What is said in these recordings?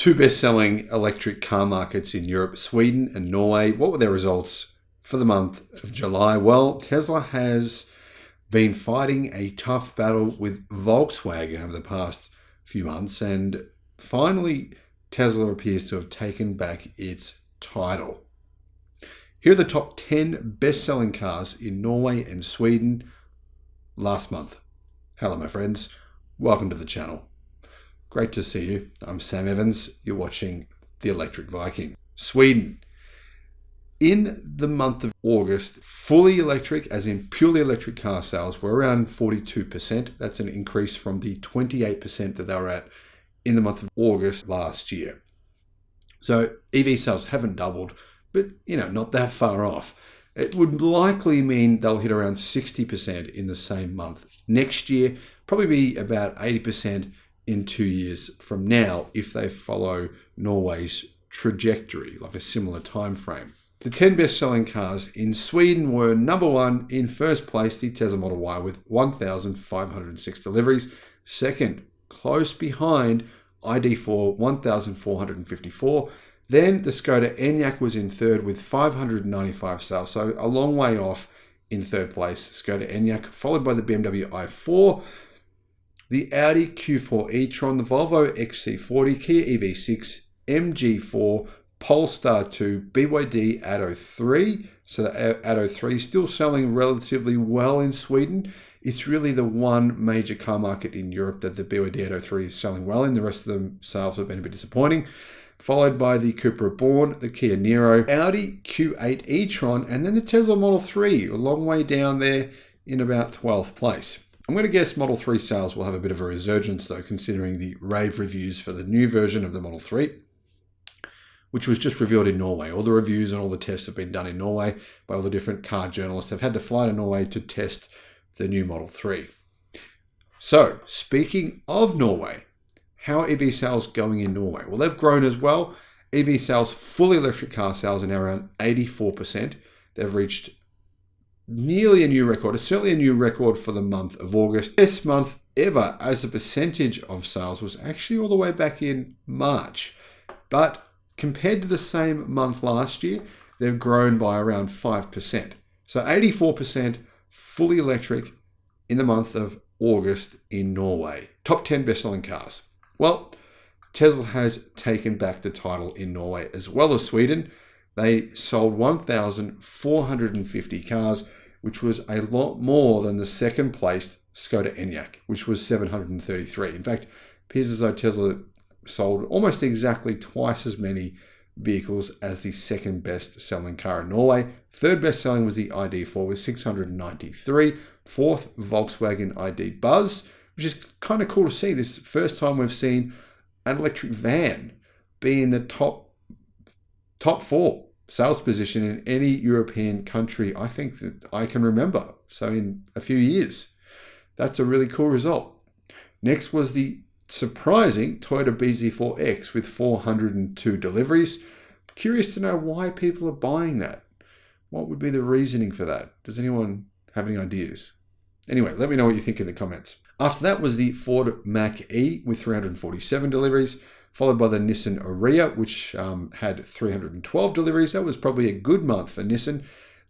two best-selling electric car markets in Europe, Sweden and Norway. What were their results for the month of July? Well, Tesla has been fighting a tough battle with Volkswagen over the past few months, and finally Tesla appears to have taken back its title. Here are the top 10 best-selling cars in Norway and Sweden last month. Hello my friends, welcome to the channel. Great to see you. I'm Sam Evans. You're watching the Electric Viking. Sweden. In the month of August, fully electric, as in purely electric car sales, were around 42%. That's an increase from the 28% that they were at in the month of August last year. So EV sales haven't doubled, but not that far off. It would likely mean they'll hit around 60% in the same month next year, probably be about 80% in 2 years from now if they follow Norway's trajectory, like a similar time frame. The 10 best-selling cars in Sweden were number one, in first place, the Tesla Model Y with 1,506 deliveries. Second, close behind, ID4, 1,454. Then the Skoda Enyaq was in third with 595 sales, so a long way off in third place, Skoda Enyaq, followed by the BMW i4, the Audi Q4 e-tron, the Volvo XC40, Kia EV6, MG4, Polestar 2, BYD Atto 3. So the Atto 3 is still selling relatively well in Sweden. It's really the one major car market in Europe that the BYD Atto 3 is selling well in. The rest of them sales have been a bit disappointing. Followed by the Cupra Born, the Kia Niro, Audi Q8 e-tron, and then the Tesla Model 3, a long way down there in about 12th place. I'm going to guess Model 3 sales will have a bit of a resurgence though, considering the rave reviews for the new version of the Model 3, which was just revealed in Norway. All the reviews and all the tests have been done in Norway by all the different car journalists. They've had to fly to Norway to test the new Model 3. So, speaking of Norway, how are EV sales going in Norway? Well, they've grown as well. EV sales, fully electric car sales, are now around 84%. They've reached nearly a new record. It's certainly a new record for the month of August. Best month ever as a percentage of sales was actually all the way back in March. But compared to the same month last year, they've grown by around 5%. So 84% fully electric in the month of August in Norway. Top 10 best-selling cars. Well, Tesla has taken back the title in Norway as well as Sweden. They sold 1,450 cars, which was a lot more than the second placed Skoda Enyaq, which was 733. In fact, it appears as though Tesla sold almost exactly twice as many vehicles as the second best selling car in Norway. Third best selling was the ID4 with 693. Fourth, Volkswagen ID Buzz, which is kind of cool to see. This is the first time we've seen an electric van be in the top 4 sales position in any European country I think that I can remember. So in a few years, that's a really cool result. Next was the surprising Toyota bZ4X with 402 deliveries. Curious to know why people are buying that. What would be the reasoning for that? Does anyone have any ideas? Anyway, let me know what you think in the comments. After that was the Ford Mach-E with 347 deliveries, followed by the Nissan Ariya, which had 312 deliveries. That was probably a good month for Nissan.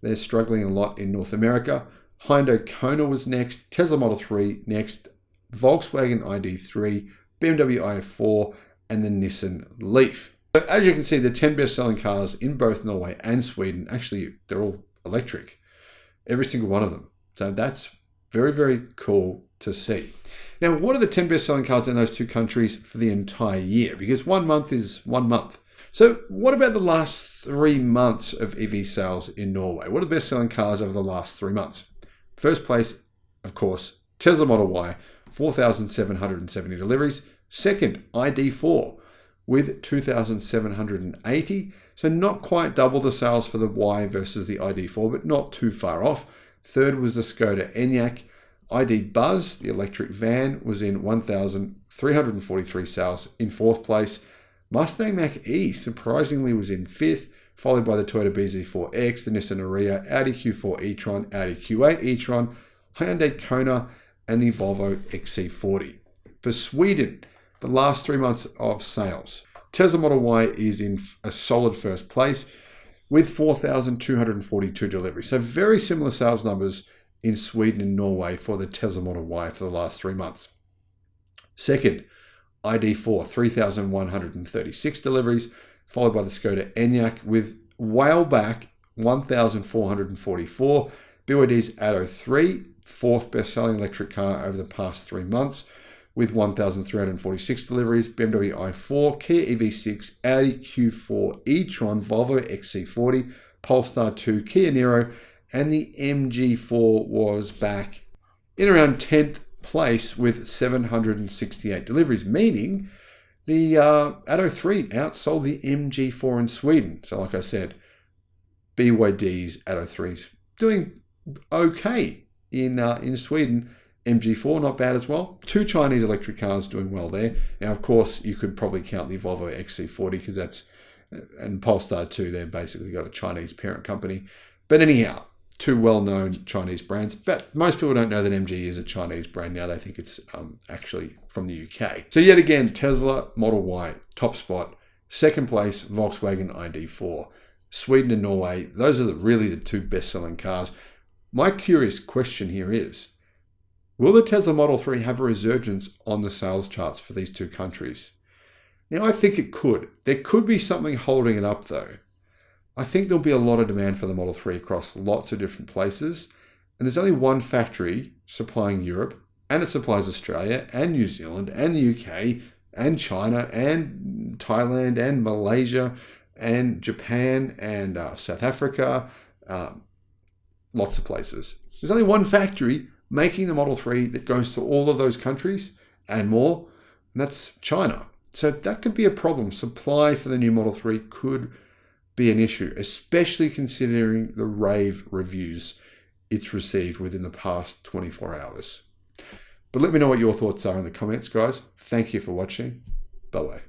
They're struggling a lot in North America. Hyundai Kona was next, Tesla Model 3 next, Volkswagen ID3, BMW i4, and the Nissan Leaf. So as you can see, the 10 best-selling cars in both Norway and Sweden, actually, they're all electric. Every single one of them. So that's very, very cool to see. Now, what are the 10 best-selling cars in those two countries for the entire year? Because 1 month is 1 month. So what about the last 3 months of EV sales in Norway? What are the best-selling cars over the last 3 months? First place, of course, Tesla Model Y, 4,770 deliveries. Second, ID4 with 2,780. So not quite double the sales for the Y versus the ID4, but not too far off. Third was the Skoda Enyaq. ID Buzz, the electric van, was in 1,343 sales in fourth place. Mustang Mach-E surprisingly was in fifth, followed by the Toyota bZ4X, the Nissan Ariya, Audi Q4 e-tron, Audi Q8 e-tron, Hyundai Kona, and the Volvo XC40. For Sweden, the last 3 months of sales. Tesla Model Y is in a solid first place with 4,242 deliveries. So very similar sales numbers in Sweden and Norway for the Tesla Model Y for the last 3 months. Second, ID4, 3,136 deliveries, followed by the Skoda Enyaq with whale back 1,444. BYD's Atto 3, fourth best-selling electric car over the past 3 months with 1,346 deliveries. BMW i4, Kia EV6, Audi Q4 e-tron, Volvo XC40, Polestar 2, Kia Niro, and the MG4 was back in around 10th place with 768 deliveries, meaning the Atto 3 outsold the MG4 in Sweden. So like I said, BYD's Atto 3's doing okay in Sweden. MG4 not bad as well. 2 Chinese electric cars doing well there. Now, of course, you could probably count the Volvo XC40 because that's, and Polestar 2, they've basically got a Chinese parent company. But anyhow, 2 well-known Chinese brands. But most people don't know that MG is a Chinese brand now. They think it's actually from the UK. So yet again, Tesla Model Y, top spot. Second place, Volkswagen ID4. Sweden and Norway, those are really the 2 best-selling cars. My curious question here is, will the Tesla Model 3 have a resurgence on the sales charts for these 2 countries? Now, I think it could. There could be something holding it up, though. I think there'll be a lot of demand for the Model 3 across lots of different places. And there's only one factory supplying Europe, and it supplies Australia and New Zealand and the UK and China and Thailand and Malaysia and Japan and South Africa, lots of places. There's only one factory making the Model 3 that goes to all of those countries and more, and that's China. So that could be a problem. Supply for the new Model 3 could be an issue, especially considering the rave reviews it's received within the past 24 hours. But let me know what your thoughts are in the comments, guys. Thank you for watching. Bye-bye.